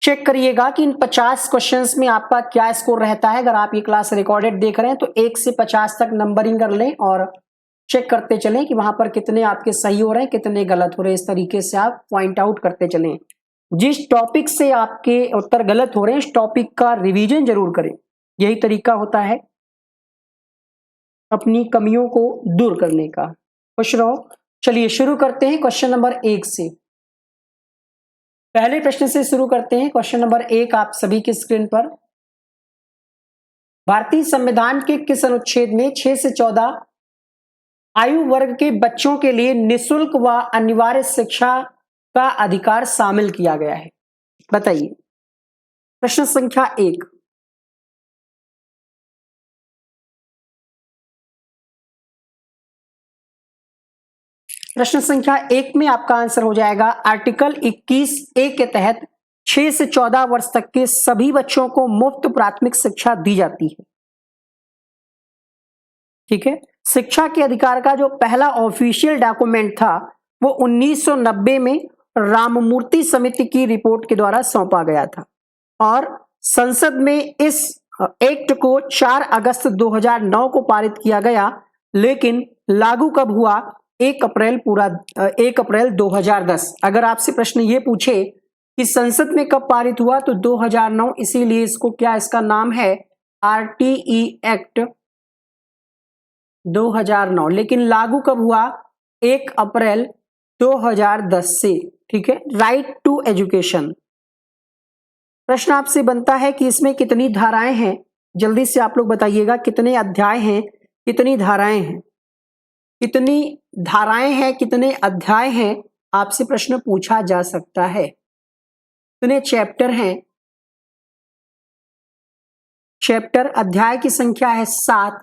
Check करिएगा कि इन 50 questions में आपका क्या स्कोर रहता है। अगर आप ये क्लास रिकॉर्डेड देख रहे हैं तो 1 से 50 तक नंबरिंग कर लें और चेक करते चलें कि वहां पर कितने आपके सही हो रहे हैं, कितने गलत हो रहे हैं। इस तरीके से आप पॉइंट आउट करते चलें। जिस टॉपिक से आपके उत्तर गलत हो रहे हैं, इस टॉपिक का रिवीजन जरूर करें। यही तरीका होता है अपनी कमियों को दूर करने का। खुश रहो। चलिए शुरू करते हैं क्वेश्चन नंबर 1 से। पहले प्रश्न से शुरू करते हैं। क्वेश्चन नंबर 1 आप सभी की स्क्रीन पर। भारतीय संविधान के किस अनुच्छेद में 6 से 14 आयु वर्ग के बच्चों के लिए निःशुल्क व अनिवार्य शिक्षा का अधिकार शामिल किया गया है? बताइए। प्रश्न संख्या 1। प्रश्न संख्या 1 में आपका आंसर हो जाएगा आर्टिकल 21A के तहत 6 से 14 वर्ष तक के सभी बच्चों को मुफ्त प्राथमिक शिक्षा दी जाती है। ठीक है। शिक्षा के अधिकार का जो पहला ऑफिशियल डॉक्यूमेंट था वो 1990 में राममूर्ति समिति की रिपोर्ट के द्वारा सौंपा गया था और संसद में इस एक्ट को 4 अगस्त 2009 को पारित किया गया, लेकिन लागू कब हुआ? 1 अप्रैल 2010। अगर आपसे प्रश्न ये पूछे कि संसद में कब पारित हुआ तो 2009, इसीलिए इसको क्या इसका नाम है RTE एक्ट 2009। लेकिन लागू कब हुआ? 1 अप्रैल 2010 से। ठीक है। Right to education. प्रश्न आपसे बनता है कि इसमें कितनी धाराएं हैं? जल्दी से आप लोग बताइएगा कितने अध्याय हैं, कितनी धाराएं हैं, कितनी धाराएं हैं, कितने अध्याय हैं, आपसे प्रश्न पूछा जा सकता है। कितने चैप्टर हैं? चैप्टर, अध्याय की संख्या है 7,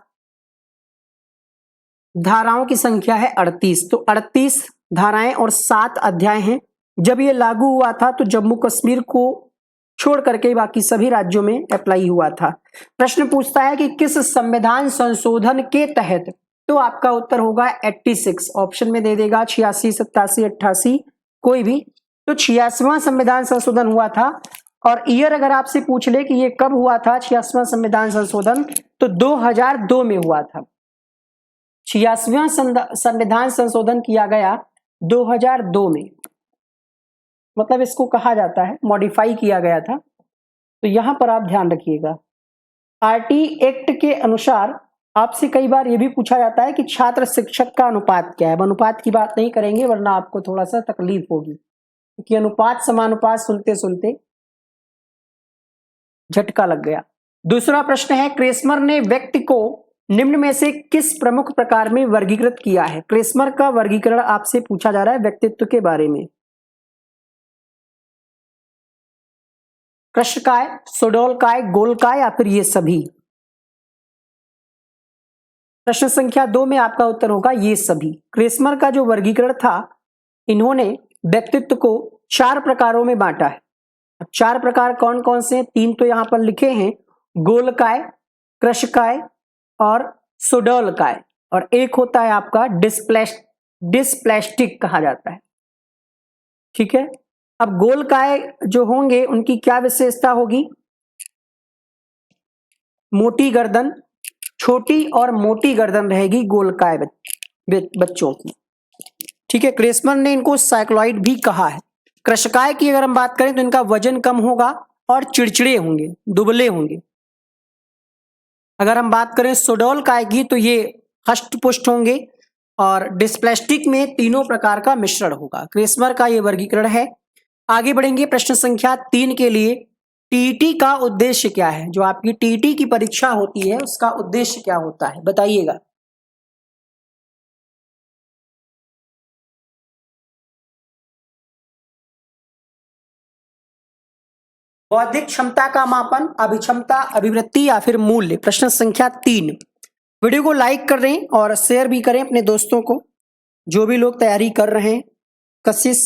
धाराओं की संख्या है 38। तो 38 धाराएं और 7 अध्याय हैं। जब ये लागू हुआ था तो जम्मू कश्मीर को छोड़ करके बाकी सभी राज्यों में अप्लाई हुआ था। प्रश्न पूछता है कि किस संविधान संशोधन के तहत, तो आपका उत्तर होगा 86। ऑप्शन में दे देगा 86, 87, 88 कोई भी। तो 86वां संविधान संशोधन हुआ था। और ईयर अगर आपसे पूछ ले कि ये कब हुआ था 86वां संविधान संशोधन, तो 2002 में हुआ था। 86वां संविधान संशोधन किया गया 2002 में, मतलब इसको कहा जाता है मॉडिफाई किया गया था। तो यहां पर आप ध्यान रखिएगा। RT एक्ट के अनुसार आपसे कई बार यह भी पूछा जाता है कि छात्र शिक्षक का अनुपात क्या है। अनुपात की बात नहीं करेंगे वरना आपको थोड़ा सा तकलीफ होगी, क्योंकि अनुपात समानुपात सुनते सुनते झटका लग गया। दूसरा प्रश्न है, क्रेस्मर ने व्यक्ति को निम्न में से किस प्रमुख प्रकार में वर्गीकृत किया है? क्रेस्मर का वर्गीकरण आपसे पूछा जा रहा है व्यक्तित्व के बारे में। कृष्णकाय, सुडोलकाय, गोलकाय या फिर ये सभी? प्रश्न संख्या 2 में आपका उत्तर होगा ये सभी। क्रेस्मर का जो वर्गीकरण था, इन्होंने व्यक्तित्व को 4 प्रकारों में बांटा है। 4 प्रकार कौन कौन से हैं? 3 तो यहां पर लिखे हैं, गोलकाय, कृष्णकाय और सुडोलकाय, और एक होता है आपका डिस्प्लेस्टिक कहा जाता है। ठीक है। अब गोलकाय जो होंगे उनकी क्या विशेषता होगी? मोटी गर्दन, छोटी और मोटी गर्दन रहेगी गोलकाय बच्चों की। ठीक है। क्रेस्मर ने इनको साइक्लॉइड भी कहा है। कृष्णकाय की अगर हम बात करें तो इनका वजन कम होगा और चिड़चिड़े होंगे, दुबले होंगे। अगर हम बात करें सुडोलकाय की तो ये हष्ट-पुष्ट होंगे, और डिस्प्लेस्टिक में तीनों प्रकार का मिश्रण होगा। क्रेस्मर का ये वर्गीकरण है। आगे बढ़ेंगे प्रश्न संख्या 3 के लिए। टीईटी का उद्देश्य क्या है? जो आपकी टीईटी की परीक्षा होती है उसका उद्देश्य क्या होता है, बताइएगा। बौद्धिक क्षमता का मापन, अभिक्षमता, अभिवृत्ति या फिर मूल्य? प्रश्न संख्या 3। वीडियो को लाइक कर रहे हैं और शेयर भी करें अपने दोस्तों को, जो भी लोग तैयारी कर रहे हैं। Kashish,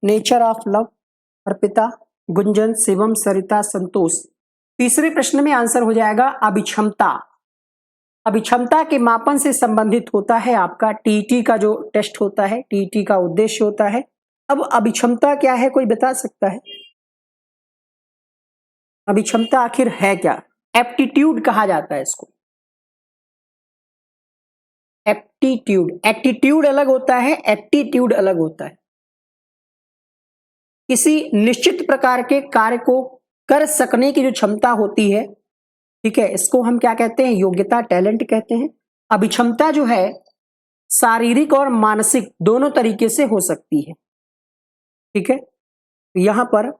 nature of love, Arpita, Gunjan, Shivam, Sarita, Santosh. तीसरे प्रश्न में आंसर हो जाएगा अभिक्षमता। अभिक्षमता के मापन से संबंधित होता है आपका टीईटी का जो टेस्ट होता है, टीईटी का उद्देश्य होता है। अब अभिक्षमता क्या है, कोई बता सकता है? अभिक्षमता आखिर है क्या? एप्टीट्यूड कहा जाता है इसको। एप्टीट्यूड, एटीट्यूड अलग होता है, एप्टीट्यूड अलग होता है। किसी निश्चित प्रकार के कार्य को कर सकने की जो क्षमता होती है, ठीक है, इसको हम क्या कहते हैं? योग्यता, टैलेंट कहते हैं। अभिक्षमता जो है शारीरिक और मानसिक दोनों तरीके से हो सकती है, ठीक है। यहां पर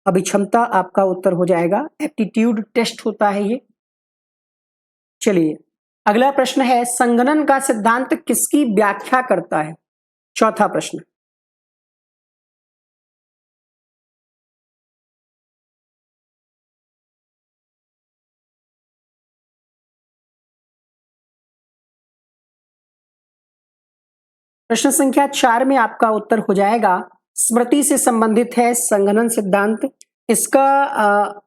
अभिक्षमता आपका उत्तर हो जाएगा, एप्टीट्यूड टेस्ट होता है ये। चलिए अगला प्रश्न है, संगणन का सिद्धांत किसकी व्याख्या करता है? चौथा प्रश्न। प्रश्न संख्या 4 में आपका उत्तर हो जाएगा, स्मृति से संबंधित है संगणन सिद्धांत। इसका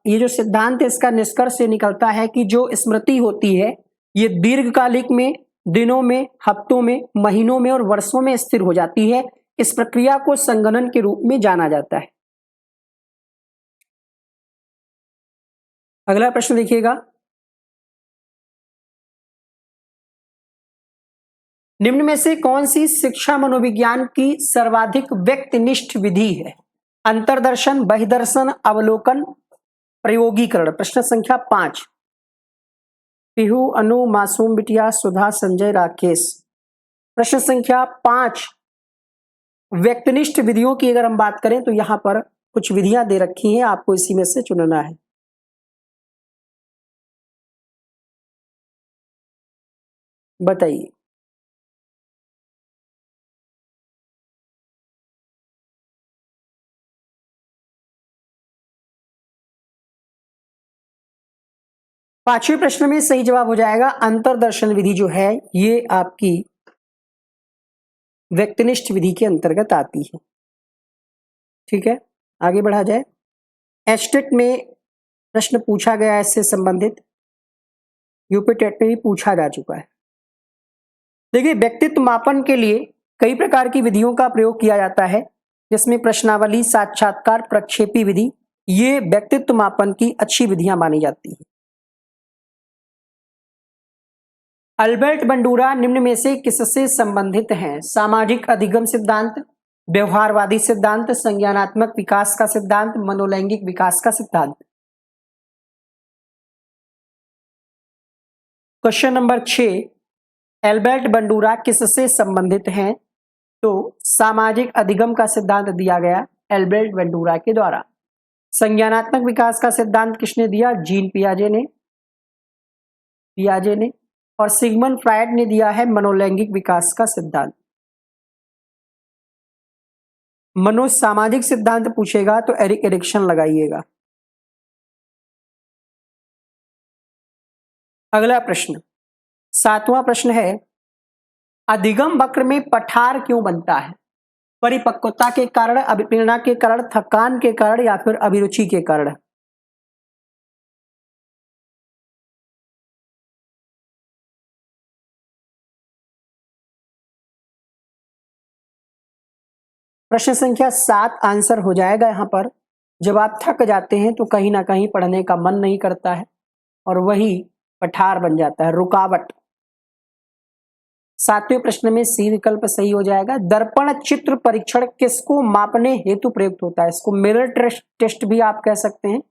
ये जो सिद्धांत है, इसका निष्कर्ष ये निकलता है कि जो स्मृति होती है ये दीर्घकालिक में, दिनों में, हफ्तों में, महीनों में और वर्षों में स्थिर हो जाती है। इस प्रक्रिया को संगणन के रूप में जाना जाता है। अगला प्रश्न देखिएगा, निम्न में से कौन सी शिक्षा मनोविज्ञान की सर्वाधिक व्यक्तिनिष्ठ विधि है? अंतर्दर्शन, बहिर्दर्शन, अवलोकन, प्रयोगीकरण। प्रश्न संख्या 5। पीहू, अनु, मासूम, बिटिया, सुधा, संजय, राकेश। प्रश्न संख्या 5, व्यक्तिनिष्ठ विधियों की अगर हम बात करें तो यहां पर कुछ विधियां दे रखी हैं, आपको इसी में से चुनना है। बताइए। पांचवें प्रश्न में सही जवाब हो जाएगा अंतर्दर्शन विधि जो है ये आपकी व्यक्तिनिष्ठ विधि के अंतर्गत आती है, ठीक है। आगे बढ़ा जाए। एस्टेट में प्रश्न पूछा गया है इससे संबंधित, यूपी टेट में भी पूछा जा चुका है। देखिए, व्यक्तित्व मापन के लिए कई प्रकार की विधियों का प्रयोग किया जाता है, जिसमें प्रश्नावली, साक्षात्कार, प्रक्षेपी विधि, ये व्यक्तित्व मापन की अच्छी विधियां मानी जाती हैं। अल्बर्ट बंडूरा निम्न में से किससे संबंधित हैं? सामाजिक अधिगम सिद्धांत, व्यवहारवादी सिद्धांत, संज्ञानात्मक विकास का सिद्धांत, मनोलैंगिक विकास का सिद्धांत। क्वेश्चन नंबर 6, एल्बर्ट बंडूरा किससे संबंधित हैं? तो सामाजिक अधिगम का सिद्धांत दिया गया एल्बर्ट बंडूरा के द्वारा। संज्ञानात्मक विकास का सिद्धांत किसने दिया? जीन पियाजे ने। और सिगमंड फ्रायड ने दिया है मनोलैंगिक विकास का सिद्धांत। मनोसामाजिक सिद्धांत पूछेगा तो एरिक एरिक्सन लगाइएगा। अगला प्रश्न, 7वां प्रश्न है, अधिगम वक्र में पठार क्यों बनता है? परिपक्वता के कारण, अभिप्रेरणा के कारण, थकान के कारण या फिर अभिरुचि के कारण? प्रश्न संख्या 7 आंसर हो जाएगा यहां पर। जब आप थक जाते हैं तो कहीं ना कहीं पढ़ने का मन नहीं करता है और वही पठार बन जाता है, रुकावट। 7वें प्रश्न में सी विकल्प सही हो जाएगा। दर्पण चित्र परीक्षण किसको मापने हेतु प्रयुक्त होता है? इसको मिरर टेस्ट भी आप कह सकते हैं।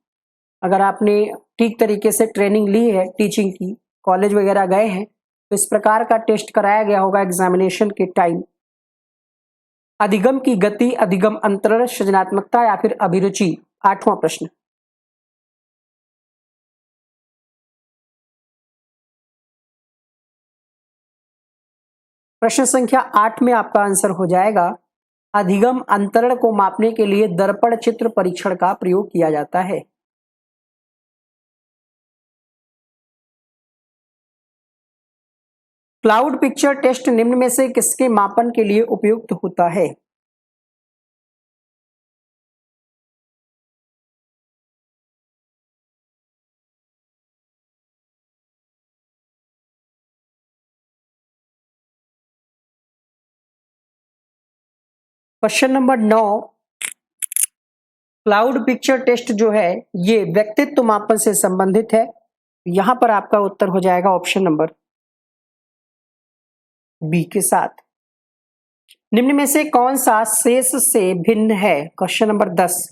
अगर आपने ठीक तरीके से ट्रेनिंग ली है टीचिंग की, कॉलेज वगैरह गए हैं, तो इस प्रकार का टेस्ट कराया गया होगा एग्जामिनेशन के टाइम। अधिगम की गति, अधिगम अंतरण, सृजनात्मकता या फिर अभिरुचि। 8वां प्रश्न। प्रश्न संख्या 8 में आपका आंसर हो जाएगा, अधिगम अंतरण को मापने के लिए दर्पण चित्र परीक्षण का प्रयोग किया जाता है। क्लाउड पिक्चर टेस्ट निम्न में से किसके मापन के लिए उपयुक्त होता है? Question number 9, cloud picture test जो है ये व्यक्तित्व मापन से संबंधित है। यहां पर आपका उत्तर हो जाएगा ऑप्शन नंबर बी के साथ। निम्न में से कौन सा शेष से भिन्न है? Question number 10।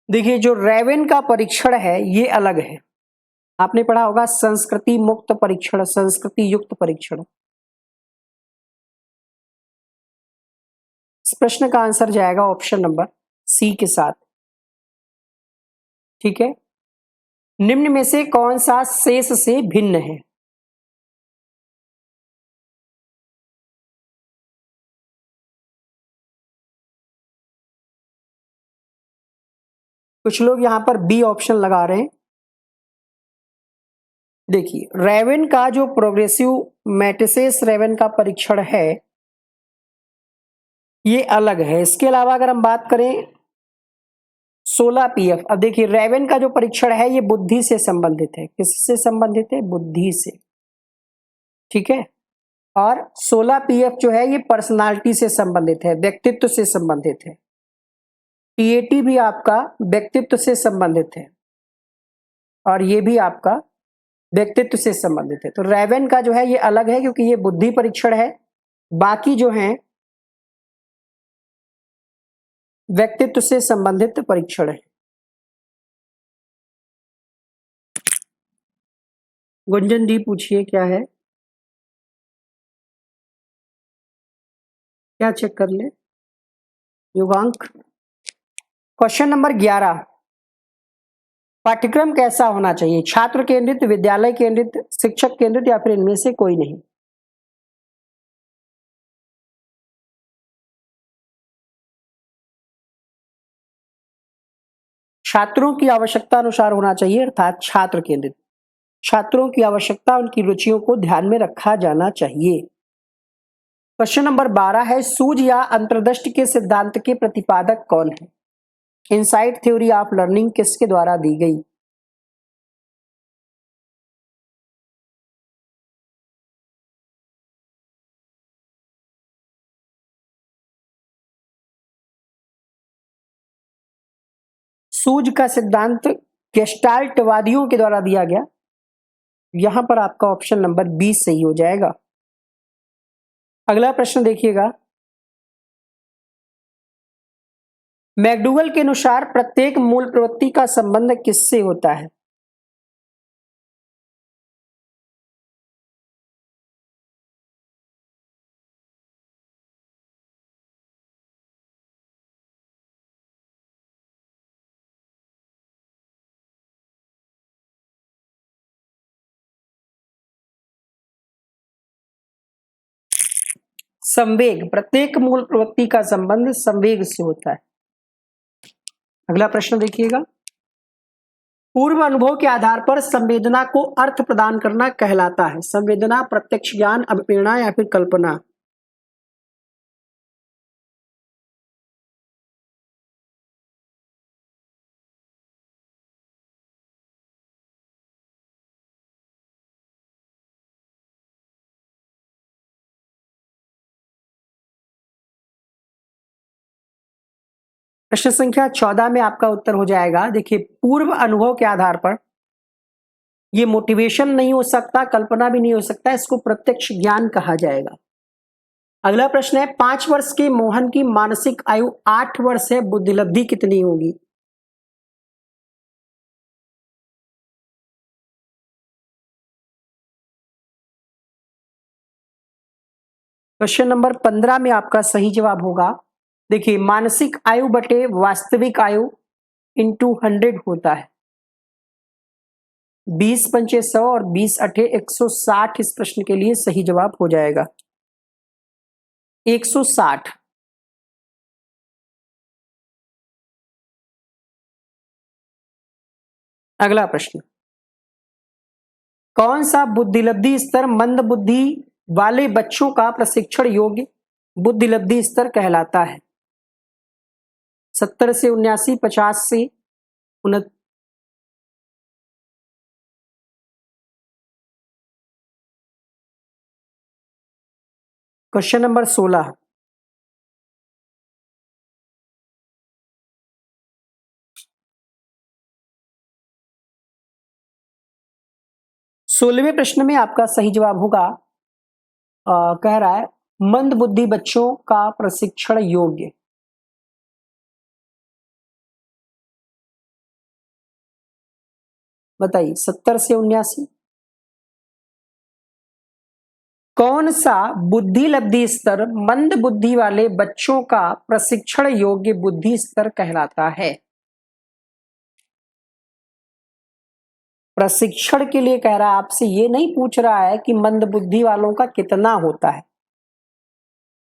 देखिए, जो रेवेन का परीक्षण है ये अलग है। आपने पढ़ा होगा संस्कृति मुक्त परीक्षण, संस्कृति युक्त परीक्षण। इस प्रश्न का आंसर जाएगा ऑप्शन नंबर सी के साथ। ठीक है, निम्न में से कौन सा शेष से भिन्न है? कुछ लोग यहां पर बी ऑप्शन लगा रहे हैं। देखिए, रेवेन का जो प्रोग्रेसिव मैट्रिसेस रेवेन का परीक्षण है ये अलग है। इसके अलावा अगर हम बात करें 16 पीएफ, अब देखिए रेवेन का जो परीक्षण है ये बुद्धि से संबंधित है। किससे संबंधित है? बुद्धि से। ठीक है, और 16 पीएफ जो है ये पर्सनालिटी से संबंधित है, व्यक्तित्व से संबंधित है। टीएटी भी आपका व्यक्तित्व से संबंधित है और ये भी आपका व्यक्तित्व से संबंधित है। तो रेवेन का जो है ये अलग है क्योंकि ये बुद्धि परीक्षण है, बाकी जो है व्यक्तित्व से संबंधित परीक्षण है। गुंजन जी पूछिए क्या है, क्या चेक कर ले? योगांक। क्वेश्चन नंबर 11, पाठ्यक्रम कैसा होना चाहिए? छात्र केंद्रित, विद्यालय केंद्रित, शिक्षक केंद्रित या फिर इनमें से कोई नहीं? छात्रों की आवश्यकता अनुसार होना चाहिए, अर्थात छात्र केंद्रित। छात्रों की आवश्यकता, उनकी रुचियों को ध्यान में रखा जाना चाहिए। क्वेश्चन नंबर 12 है, सूझ या अंतर्दृष्टि के सिद्धांत के प्रतिपादक कौन है? इनसाइट थ्योरी ऑफ लर्निंग किसके द्वारा दी गई? सूझ का सिद्धांत गेस्टाल्टवादियों के द्वारा दिया गया। यहां पर आपका ऑप्शन नंबर 20 सही हो जाएगा। अगला प्रश्न देखिएगा, मैकडूगल के अनुसार प्रत्येक मूल प्रवृत्ति का संबंध किससे होता है? संवेग। प्रत्येक मूल प्रवृत्ति का संबंध संवेग से होता है। अगला प्रश्न देखिएगा, पूर्व अनुभव के आधार पर संवेदना को अर्थ प्रदान करना कहलाता है। संवेदना, प्रत्यक्ष ज्ञान, अभिप्रेरणा या फिर कल्पना? प्रश्न संख्या 14 में आपका उत्तर हो जाएगा। देखिए, पूर्व अनुभव के आधार पर ये मोटिवेशन नहीं हो सकता, कल्पना भी नहीं हो सकता, इसको प्रत्यक्ष ज्ञान कहा जाएगा। अगला प्रश्न है, 5 वर्ष के मोहन की मानसिक आयु 8 वर्ष है, बुद्धिलब्धि कितनी होगी? क्वेश्चन नंबर 15 में आपका सही जवाब होगा, देखिए मानसिक आयु बटे वास्तविक आयु इंटू 100 होता है। 20 पंचे 100 और 20 अठे 160 इस प्रश्न के लिए सही जवाब हो जाएगा। 160। अगला प्रश्न, कौन सा बुद्धिलब्धि स्तर मंद बुद्धि वाले बच्चों का प्रशिक्षण योग्य बुद्धिलब्धि स्तर कहलाता है? 70 से 79, 50 से 29। क्वेश्चन नंबर 16, 16वें प्रश्न में आपका सही जवाब होगा, कह रहा है मंद बुद्धि बच्चों का प्रशिक्षण योग्य। बताइए 70 से 79 कौन सा बुद्धि लब्धि स्तर मंद बुद्धि वाले बच्चों का प्रशिक्षण योग्य बुद्धि स्तर कहलाता है? प्रशिक्षण के लिए कह रहा है, आपसे ये नहीं पूछ रहा है कि मंद बुद्धि वालों का कितना होता है।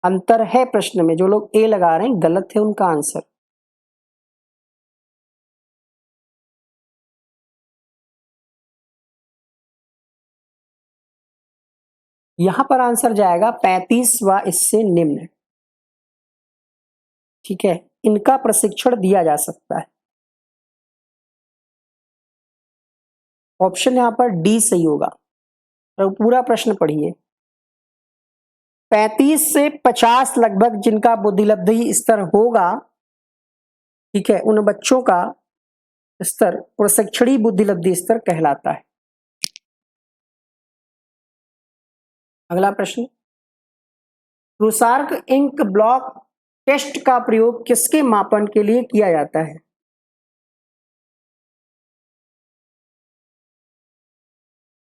अंतर है प्रश्न में। जो लोग ए लगा रहे हैं गलत है उनका आंसर। यहां पर आंसर जाएगा 35 व इससे निम्न। ठीक है, इनका प्रशिक्षण दिया जा सकता है। ऑप्शन यहां पर डी सही होगा। तो पूरा प्रश्न पढ़िए। 35 से 50 लगभग जिनका बुद्धिलब्धि स्तर होगा, ठीक है, उन बच्चों का स्तर प्रशिक्षणी बुद्धिलब्धि स्तर कहलाता है। अगला प्रश्न, रुसार्क इंक ब्लॉक टेस्ट का प्रयोग किसके मापन के लिए किया जाता है?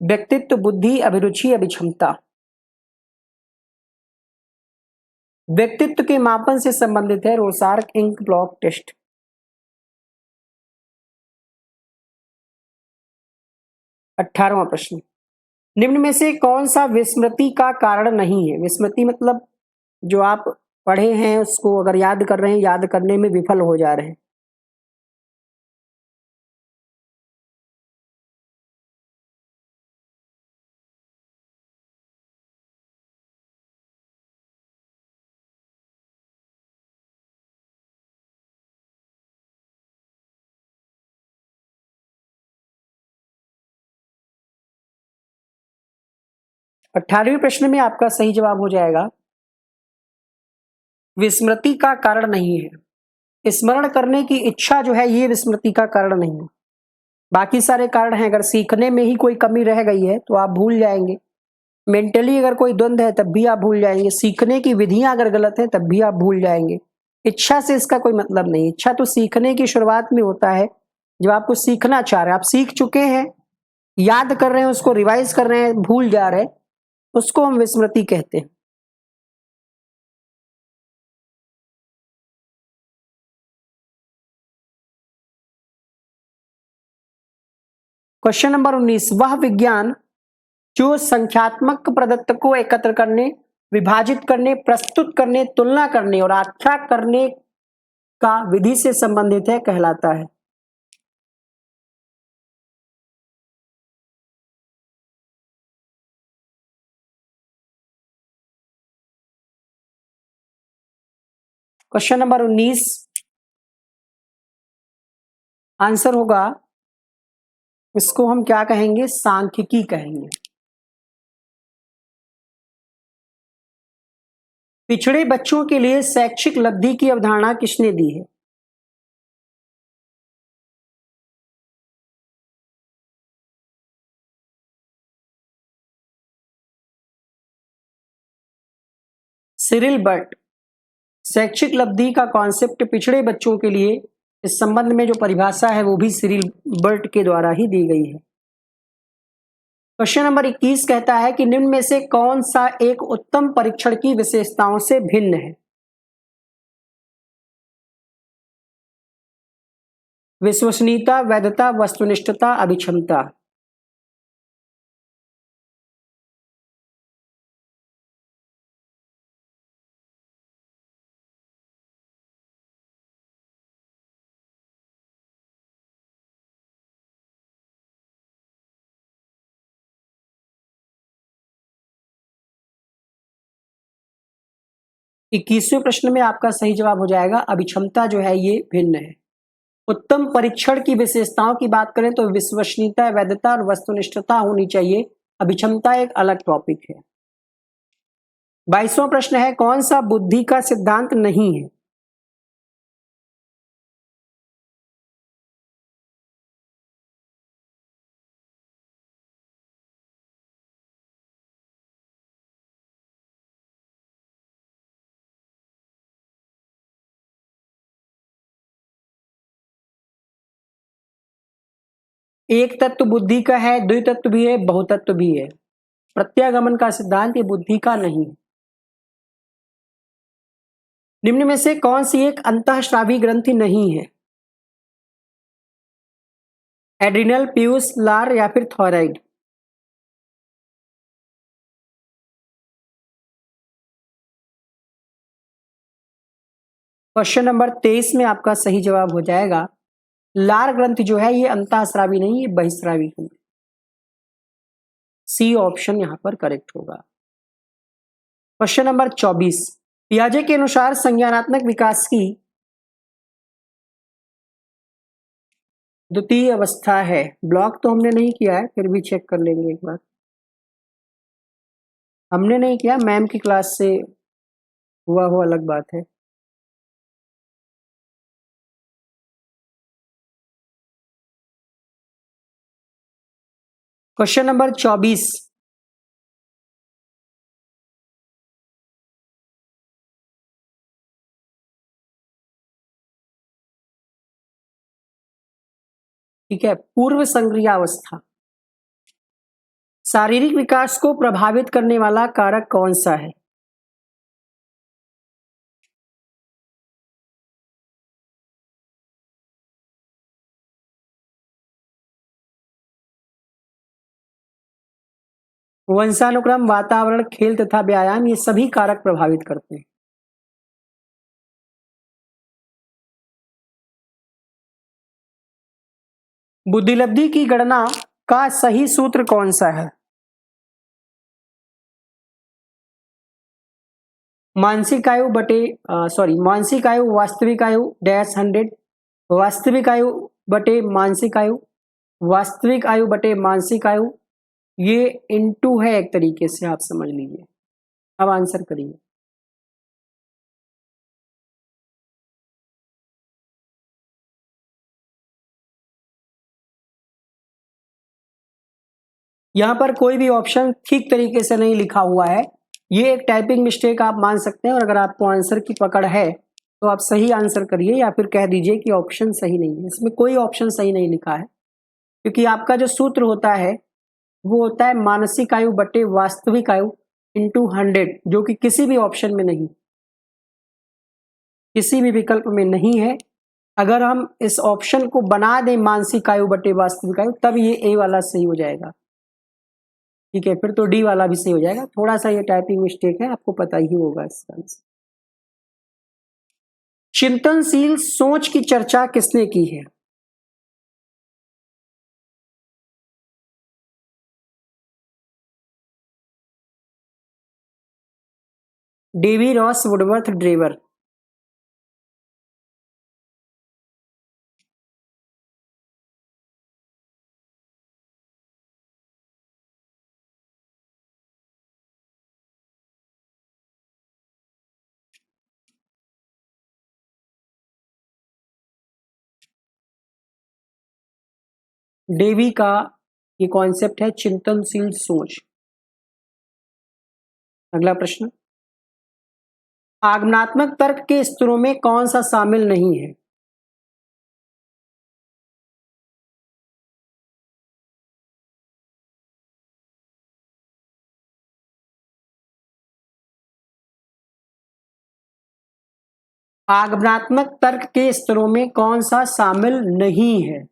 व्यक्तित्व, बुद्धि, अभिरुचि, अभिक्षमता। व्यक्तित्व के मापन से संबंधित है रुसार्क इंक ब्लॉक टेस्ट। 18वां प्रश्न, निम्न में से कौन सा विस्मृति का कारण नहीं है? विस्मृति मतलब जो आप पढ़े हैं उसको अगर याद कर रहे हैं, याद करने में विफल हो जा रहे हैं। अठारहवें प्रश्न में आपका सही जवाब हो जाएगा, विस्मृति का कारण नहीं है। स्मरण करने की इच्छा जो है ये विस्मृति का कारण नहीं है। बाकी सारे कारण हैं। अगर सीखने में ही कोई कमी रह गई है तो आप भूल जाएंगे। मेंटली अगर कोई द्वंद है तब भी आप भूल जाएंगे। सीखने की विधियां अगर गलत है तब भी आप भूल जाएंगे। इच्छा से इसका कोई मतलब नहीं। इच्छा तो सीखने की शुरुआत में होता है, जब आप कुछ सीखना चाह रहे हैं। आप सीख चुके हैं, याद कर रहे हैं, उसको रिवाइज कर रहे हैं, भूल जा रहे हैं, उसको हम विस्मृति कहते हैं। क्वेश्चन नंबर 19, वह विज्ञान जो संख्यात्मक प्रदत्त को एकत्र करने, विभाजित करने, प्रस्तुत करने, तुलना करने और व्याख्या करने का विधि से संबंधित है कहलाता है? क्वेश्चन नंबर 19 आंसर होगा, इसको हम क्या कहेंगे? सांख्यिकी कहेंगे। पिछड़े बच्चों के लिए शैक्षिक लब्धि की अवधारणा किसने दी है? Cyril Burt. शैक्षिक लब्धि का कॉन्सेप्ट पिछड़े बच्चों के लिए, इस संबंध में जो परिभाषा है वो भी सिरिल बर्ट के द्वारा ही दी गई है। क्वेश्चन नंबर 21 कहता है कि निम्न में से कौन सा एक उत्तम परीक्षण की विशेषताओं से भिन्न है? विश्वसनीयता, वैधता, वस्तुनिष्ठता, अभिक्षमता। 21वें प्रश्न में आपका सही जवाब हो जाएगा अभिक्षमता जो है ये भिन्न है। उत्तम परीक्षण की विशेषताओं की बात करें तो विश्वसनीयता, वैधता और वस्तुनिष्ठता होनी चाहिए। अभिक्षमता एक अलग टॉपिक है। 22वां प्रश्न है कौन सा बुद्धि का सिद्धांत नहीं है? एक तत्व बुद्धि का है, द्वितत्व भी है, बहुतत्व भी है। प्रत्यागमन का सिद्धांत ये बुद्धि का नहीं है। निम्न में से कौन सी एक अंतःस्रावी ग्रंथि नहीं है? एड्रिनल, पीयूष, लार या फिर थायराइड? क्वेश्चन नंबर 23 में आपका सही जवाब हो जाएगा लार ग्रंथि जो है ये अंतःस्रावी नहीं, ये बहिस्रावी ग्रंथि। सी ऑप्शन यहां पर करेक्ट होगा। क्वेश्चन नंबर 24 पियाजे के अनुसार संज्ञानात्मक विकास की द्वितीय अवस्था है। ब्लॉक तो हमने नहीं किया है, फिर भी चेक कर लेंगे एक बार। हमने नहीं किया, मैम की क्लास से हुआ हो अलग बात है। क्वेश्चन नंबर 24 ठीक है, पूर्व संक्रियावस्था। शारीरिक विकास को प्रभावित करने वाला कारक कौन सा है? वंशानुक्रम, वातावरण, खेल तथा व्यायाम ये सभी कारक प्रभावित करते हैं। बुद्धिलब्धि की गणना का सही सूत्र कौन सा है? मानसिक आयु बटे मानसिक आयु वास्तविक आयु डैश 100, वास्तविक आयु बटे मानसिक आयु, वास्तविक आयु बटे मानसिक आयु, ये इनटू है एक तरीके से, आप समझ लीजिए। अब आंसर करिए। यहां पर कोई भी ऑप्शन ठीक तरीके से नहीं लिखा हुआ है, ये एक टाइपिंग मिस्टेक आप मान सकते हैं। और अगर आपको आंसर की पकड़ है तो आप सही आंसर करिए या फिर कह दीजिए कि ऑप्शन सही नहीं है। इसमें कोई ऑप्शन सही नहीं लिखा है, क्योंकि आपका जो सूत्र होता है वो होता है मानसिक आयु बटे वास्तविक आयु इंटू 100, जो कि किसी भी ऑप्शन में नहीं, किसी भी विकल्प में नहीं है। अगर हम इस ऑप्शन को बना दें मानसिक आयु बटे वास्तविक आयु, तब ये ए वाला सही हो जाएगा। ठीक है, फिर तो डी वाला भी सही हो जाएगा। थोड़ा सा ये टाइपिंग मिस्टेक है, आपको पता ही होगा इसका आंसर। चिंतनशील सोच की चर्चा किसने की है? Dewey, Ross, Woodworth, Drever? Dewey का ये कॉन्सेप्ट है चिंतनशील सोच। अगला प्रश्न, आगमनात्मक तर्क के स्तरों में कौन सा शामिल नहीं है? आगमनात्मक तर्क के स्तरों में कौन सा शामिल नहीं है?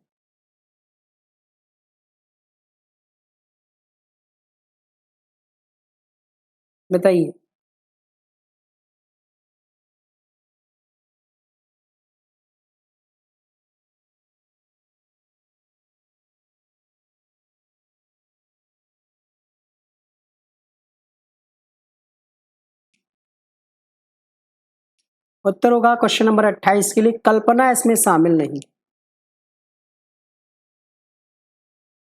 बताइए। उत्तर होगा क्वेश्चन नंबर 28 के लिए कल्पना इसमें शामिल नहीं,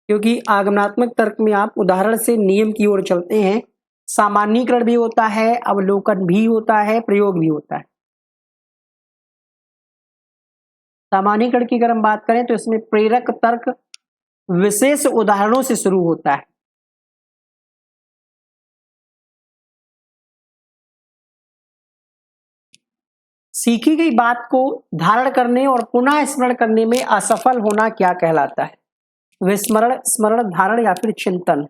क्योंकि आगमनात्मक तर्क में आप उदाहरण से नियम की ओर चलते हैं, सामान्यीकरण भी होता है, अवलोकन भी होता है, प्रयोग भी होता है। सामान्यीकरण की अगर हम बात करें तो इसमें प्रेरक तर्क विशेष उदाहरणों से शुरू होता है। सीखी गई बात को धारण करने और पुनः स्मरण करने में असफल होना क्या कहलाता है? विस्मरण, स्मरण, धारण या फिर चिंतन?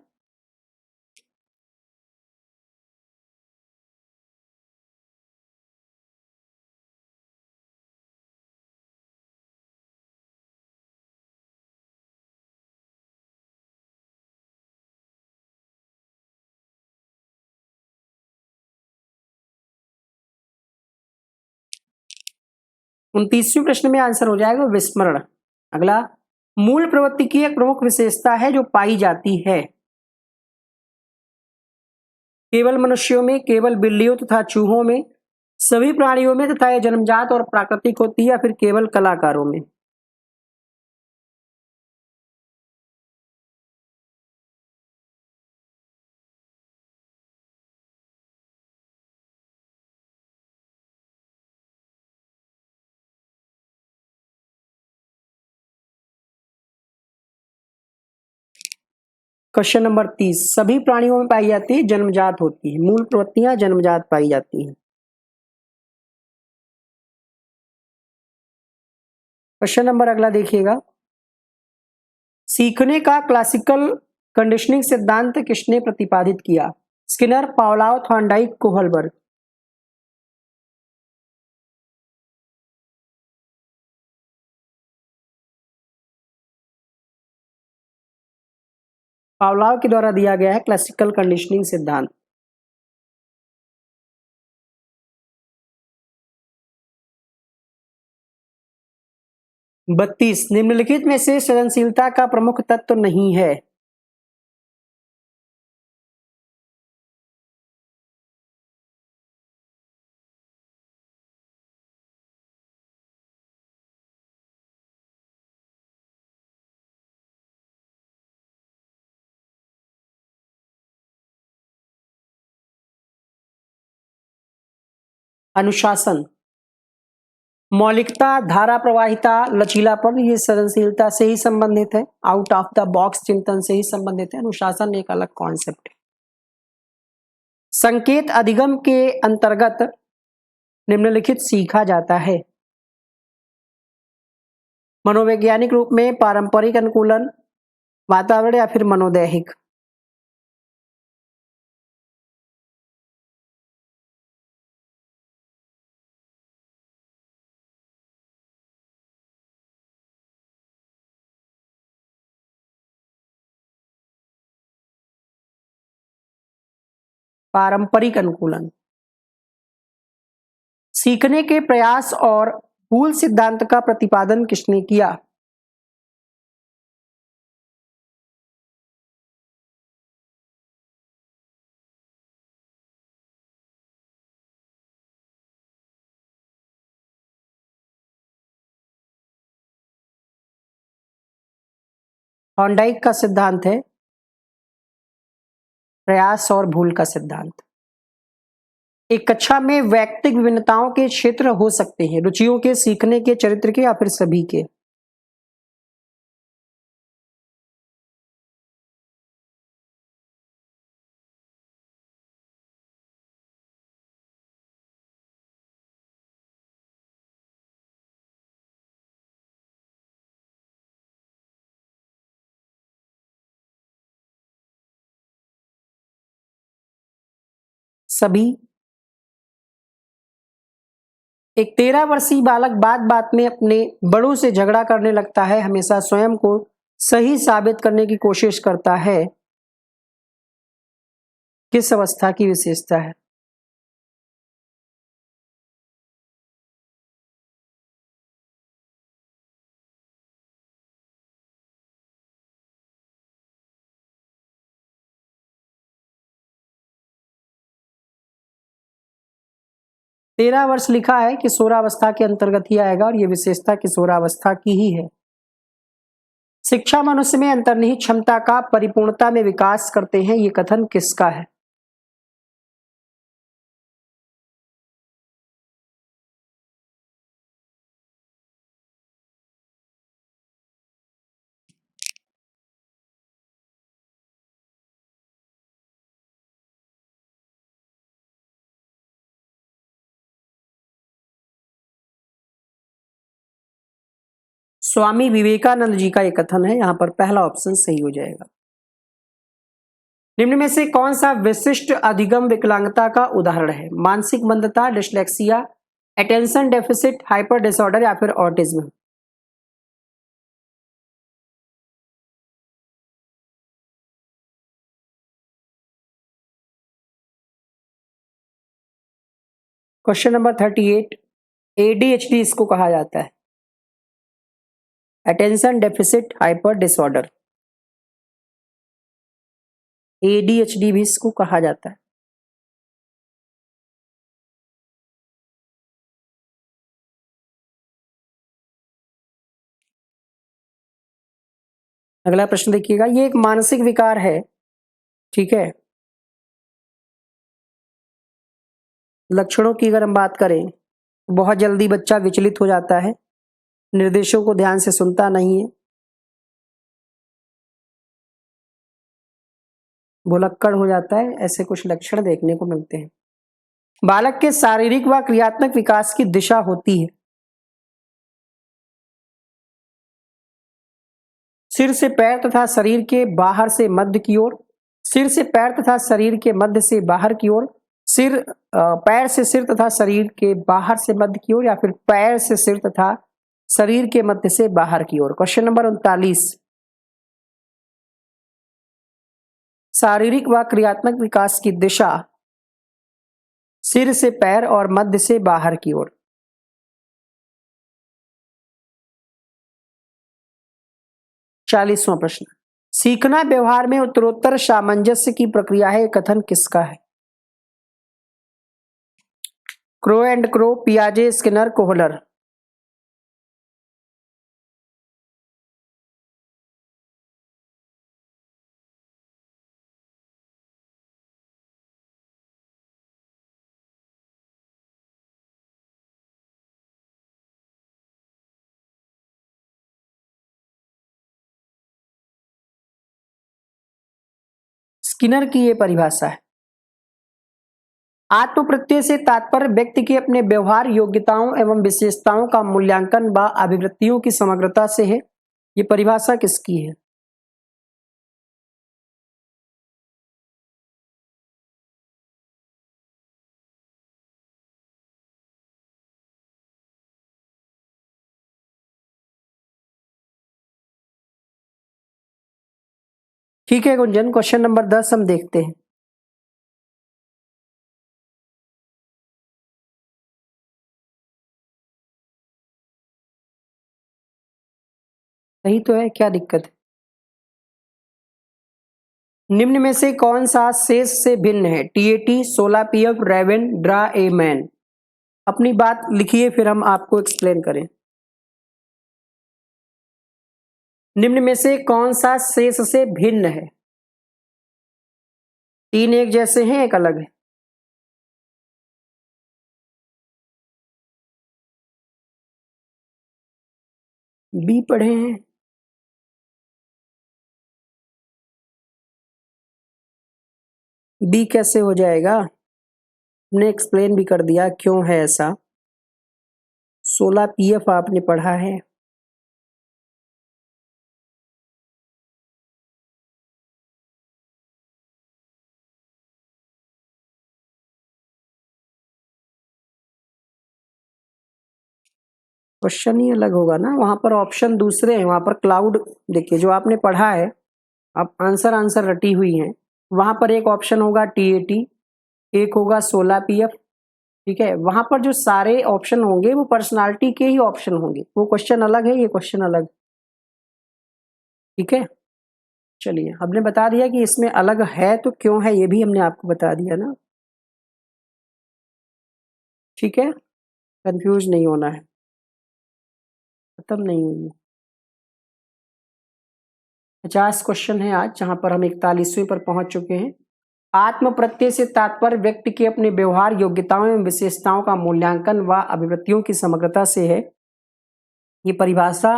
उनतीसवें प्रश्न में आंसर हो जाएगा विस्मरण। अगला, मूल प्रवृत्ति की एक प्रमुख विशेषता है जो पाई जाती है। केवल मनुष्यों में, केवल बिल्लियों तथा चूहों में, सभी प्राणियों में तथा यह जन्मजात और प्राकृतिक होती है या फिर केवल कलाकारों में? क्वेश्चन नंबर 30, सभी प्राणियों में पाई जाती है, जन्मजात होती है। मूल प्रवृत्तियां जन्मजात पाई जाती हैं। क्वेश्चन नंबर अगला देखिएगा, सीखने का क्लासिकल कंडीशनिंग सिद्धांत किसने प्रतिपादित किया? Skinner, Pavlov, Thorndike, Kohlberg? Pavlov के द्वारा दिया गया है क्लासिकल कंडीशनिंग सिद्धांत। 32, निम्नलिखित में से सृजनशीलता का प्रमुख तत्व नहीं है? अनुशासन, मौलिकता, धारा प्रवाहिता, लचीलापन, ये सृजनशीलता से ही संबंधित है। आउट ऑफ द बॉक्स चिंतन से ही संबंधित है। अनुशासन एक अलग कॉन्सेप्ट है। संकेत अधिगम के अंतर्गत निम्नलिखित सीखा जाता है? मनोवैज्ञानिक रूप में, पारंपरिक अनुकूलन, वातावरण या फिर मनोदैहिक? पारंपरिक अनुकूलन। सीखने के प्रयास और भूल सिद्धांत का प्रतिपादन किसने किया? थॉर्नडाइक का सिद्धांत है प्रयास और भूल का सिद्धांत। एक कक्षा में वैयक्तिक विभिन्नताओं के क्षेत्र हो सकते हैं, रुचियों के, सीखने के, चरित्र के या फिर सभी के? सभी। एक 13 वर्षीय बालक बात बात में अपने बड़ों से झगड़ा करने लगता है, हमेशा स्वयं को सही साबित करने की कोशिश करता है, किस अवस्था की विशेषता है? 13 वर्ष लिखा है कि किशोरावस्था के अंतर्गत ही आएगा और ये विशेषता किशोरावस्था की ही है। शिक्षा मनुष्य में अंतर्निहित क्षमता का परिपूर्णता में विकास करते हैं, ये कथन किसका है? स्वामी विवेकानंद जी का ये कथन है, यहां पर पहला ऑप्शन सही हो जाएगा। निम्न में से कौन सा विशिष्ट अधिगम विकलांगता का उदाहरण है? मानसिक मंदता, dyslexia, attention deficit hyper disorder या फिर ऑटिज्म? क्वेश्चन नंबर 38, एडीएचडी इसको कहा जाता है, attention deficit hyper disorder. ADHD भी इसको कहा जाता है। अगला प्रश्न देखिएगा, ये एक मानसिक विकार है, ठीक है। लक्षणों की अगर हम बात करें, बहुत जल्दी बच्चा विचलित हो जाता है, निर्देशों को ध्यान से सुनता नहीं है, भुलक्कड़ हो जाता है, ऐसे कुछ लक्षण देखने को मिलते हैं। बालक के शारीरिक व क्रियात्मक विकास की दिशा होती है सिर से पैर तथा शरीर के बाहर से मध्य की ओर, सिर से पैर तथा शरीर के मध्य से बाहर की ओर, पैर से सिर तथा शरीर के बाहर से मध्य की ओर, या फिर पैर से सिर तथा शरीर के मध्य से बाहर की ओर। क्वेश्चन नंबर 39, शारीरिक व क्रियात्मक विकास की दिशा सिर से पैर और मध्य से बाहर की ओर। 40वां प्रश्न, सीखना व्यवहार में उत्तरोत्तर सामंजस्य की प्रक्रिया है, कथन किसका है? क्रो एंड क्रो, पियाजे, स्किनर, कोहलर? स्किनर की यह परिभाषा है। आत्म प्रत्यय से तात्पर्य व्यक्ति के अपने व्यवहार, योग्यताओं एवं विशेषताओं का मूल्यांकन व अभिवृत्तियों की समग्रता से है। ये परिभाषा किसकी है? ठीक है गुंजन, क्वेश्चन नंबर 10 हम देखते हैं। सही तो है, क्या दिक्कत है? निम्न में से कौन सा शेष से भिन्न है? टीएटी, सोलापियफ, रेवन, ड्रा, ए मैन? अपनी बात लिखिए, फिर हम आपको एक्सप्लेन करें। निम्न में से कौन सा शेष से भिन्न है? 3 एक जैसे हैं, एक अलग है। बी पढ़े हैं। बी कैसे हो जाएगा? हमने एक्सप्लेन भी कर दिया क्यों है ऐसा। 16 पीएफ आपने पढ़ा है। क्वेश्चन ही अलग होगा ना, वहां पर ऑप्शन दूसरे हैं। वहां पर क्लाउड देखिए, जो आपने पढ़ा है, आप आंसर रटी हुई हैं, वहां पर एक ऑप्शन होगा टीएटी, एक होगा 16 पीएफ, ठीक है। वहां पर जो सारे ऑप्शन होंगे वो पर्सनालिटी के ही ऑप्शन होंगे। वो क्वेश्चन अलग है, ये क्वेश्चन अलग, ठीक है। चलिए, हमने बता दिया कि इसमें अलग है तो क्यों है, ये भी हमने आपको बता दिया ना। ठीक है, कंफ्यूज नहीं होना है, खत्म नहीं हुई। 50 क्वेश्चन है आज, जहां पर हम 41वें पर पहुंच चुके हैं। आत्म प्रत्यय से तात्पर्य व्यक्ति के अपने व्यवहार, योग्यताओं एवं विशेषताओं का मूल्यांकन व अभिव्यक्तियों की समग्रता से है। ये परिभाषा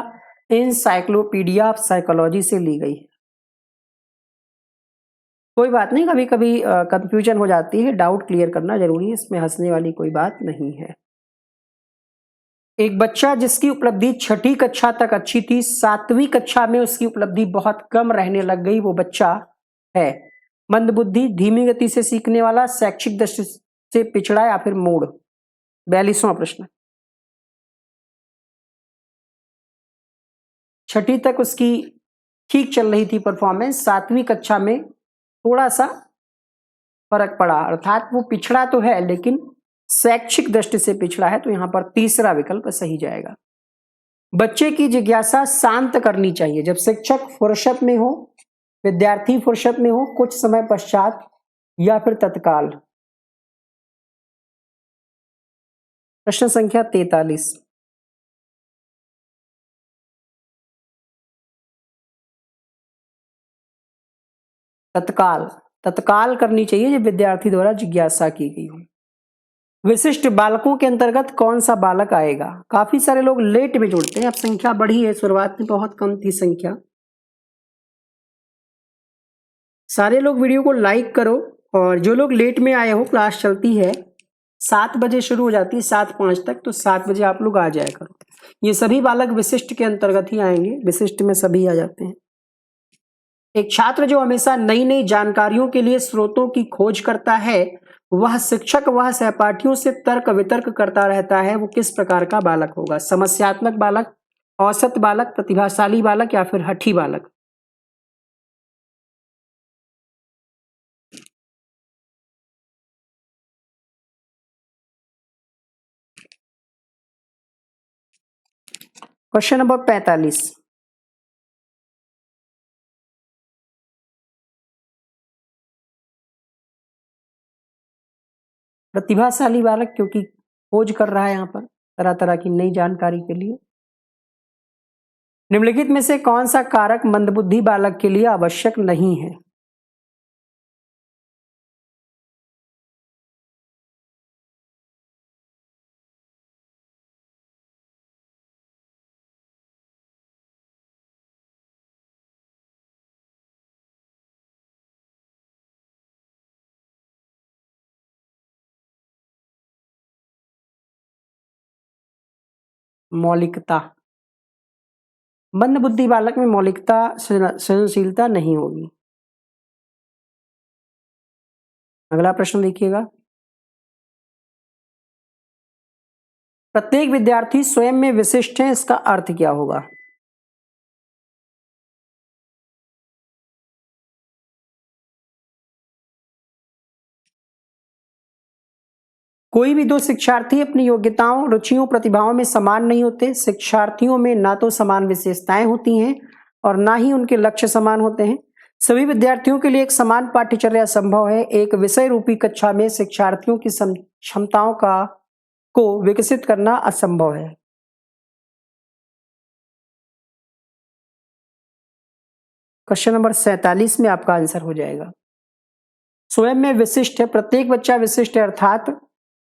एनसाइक्लोपीडिया ऑफ साइकोलॉजी से ली गई है। कोई बात नहीं, कभी कभी कंफ्यूजन हो जाती है, डाउट क्लियर करना जरूरी है, इसमें हंसने वाली कोई बात नहीं है। एक बच्चा जिसकी उपलब्धि 6ठी कक्षा तक अच्छी थी, 7वीं कक्षा में उसकी उपलब्धि बहुत कम रहने लग गई, वो बच्चा है मंदबुद्धि, धीमी गति से सीखने वाला, शैक्षिक दृष्टि से पिछड़ा या फिर मूढ़। 42वां प्रश्न। 6ठी तक उसकी ठीक चल रही थी परफॉर्मेंस, 7वीं कक्षा में थोड़ा सा फर्क पड़ा, अर्थात वो पिछड़ा तो है लेकिन शैक्षिक दृष्टि से पिछड़ा है, तो यहां पर तीसरा विकल्प सही जाएगा। बच्चे की जिज्ञासा शांत करनी चाहिए जब शिक्षक फुर्सत में हो, विद्यार्थी फुर्सत में हो, कुछ समय पश्चात या फिर तत्काल। प्रश्न संख्या 43। तत्काल, तत्काल करनी चाहिए जब विद्यार्थी द्वारा जिज्ञासा की गई हो। विशिष्ट बालकों के अंतर्गत कौन सा बालक आएगा? काफी सारे लोग लेट में जुड़ते हैं, अब संख्या बढ़ी है, शुरुआत में बहुत कम थी संख्या। सारे लोग वीडियो को लाइक करो, और जो लोग लेट में आए हो, क्लास चलती है 7 बजे शुरू हो जाती है 7:05 तक, तो 7 बजे आप लोग आ जाया करो। ये सभी बालक विशिष्ट के अंतर्गत ही आएंगे, विशिष्ट में सभी आ जाते हैं। एक छात्र जो हमेशा नई नई जानकारियों के लिए स्रोतों की खोज करता है, वह शिक्षक वह सहपाठियों से तर्क वितर्क करता रहता है, वो किस प्रकार का बालक होगा? समस्यात्मक बालक, औसत बालक, प्रतिभाशाली बालक या फिर हठी बालक? Question number 45। प्रतिभाशाली बालक, क्योंकि खोज कर रहा है यहां पर तरह तरह की नई जानकारी के लिए। निम्नलिखित में से कौन सा कारक मंदबुद्धि बालक के लिए आवश्यक नहीं है? मौलिकता। मंदबुद्धि बालक में मौलिकता, सृजनशीलता नहीं होगी। अगला प्रश्न देखिएगा। प्रत्येक विद्यार्थी स्वयं में विशिष्ट है, इसका अर्थ क्या होगा? कोई भी दो शिक्षार्थी अपनी योग्यताओं, रुचियों, प्रतिभाओं में समान नहीं होते। शिक्षार्थियों में ना तो समान विशेषताएं होती हैं और ना ही उनके लक्ष्य समान होते हैं। सभी विद्यार्थियों के लिए एक समान पाठ्यचर्या संभव है। एक विषय रूपी कक्षा में शिक्षार्थियों की क्षमताओं का को विकसित करना असंभव है। क्वेश्चन नंबर 47 में आपका आंसर हो जाएगा। स्वयं में विशिष्ट है, प्रत्येक बच्चा विशिष्ट है, अर्थात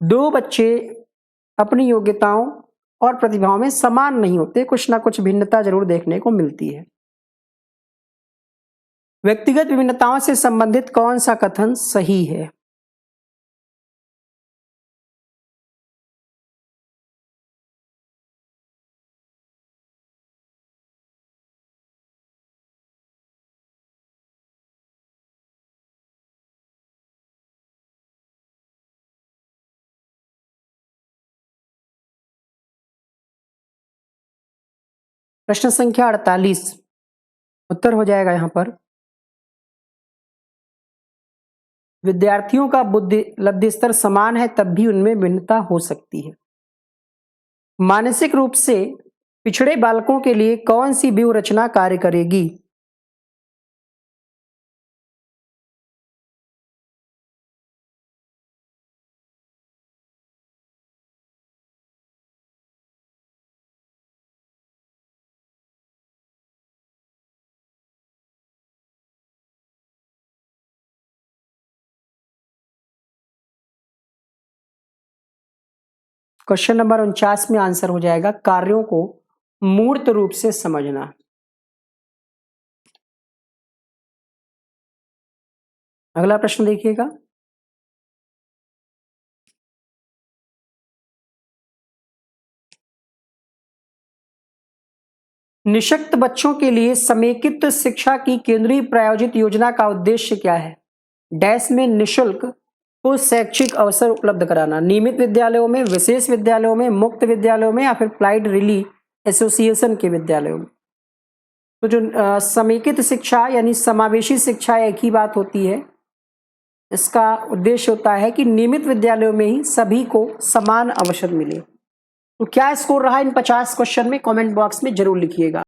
दो बच्चे अपनी योग्यताओं और प्रतिभाओं में समान नहीं होते, कुछ ना कुछ भिन्नता जरूर देखने को मिलती है। व्यक्तिगत विभिन्नताओं से संबंधित कौन सा कथन सही है? प्रश्न संख्या 48। उत्तर हो जाएगा यहां पर। विद्यार्थियों का बुद्धि लब्धि स्तर समान है, तब भी उनमें भिन्नता हो सकती है। मानसिक रूप से पिछड़े बालकों के लिए कौन सी व्यूह रचना कार्य करेगी? क्वेश्चन नंबर 49 में आंसर हो जाएगा कार्यों को मूर्त रूप से समझना। अगला प्रश्न देखिएगा, निशक्त बच्चों के लिए समेकित शिक्षा की केंद्रीय प्रायोजित योजना का उद्देश्य क्या है? डैश में निशुल्क कुछ शैक्षिक अवसर उपलब्ध कराना, नियमित विद्यालयों में, विशेष विद्यालयों में, मुक्त विद्यालयों में, या फिर अप्लाइड रिली एसोसिएशन के विद्यालयों में। तो जो समेकित शिक्षा यानी समावेशी शिक्षा एक ही बात होती है। इसका उद्देश्य होता है कि नियमित विद्यालयों में ही सभी को समान अवसर मिले। तो क्या स्कोर रहा इन 50 क्वेश्चन में, कमेंट बॉक्स में जरूर लिखिएगा।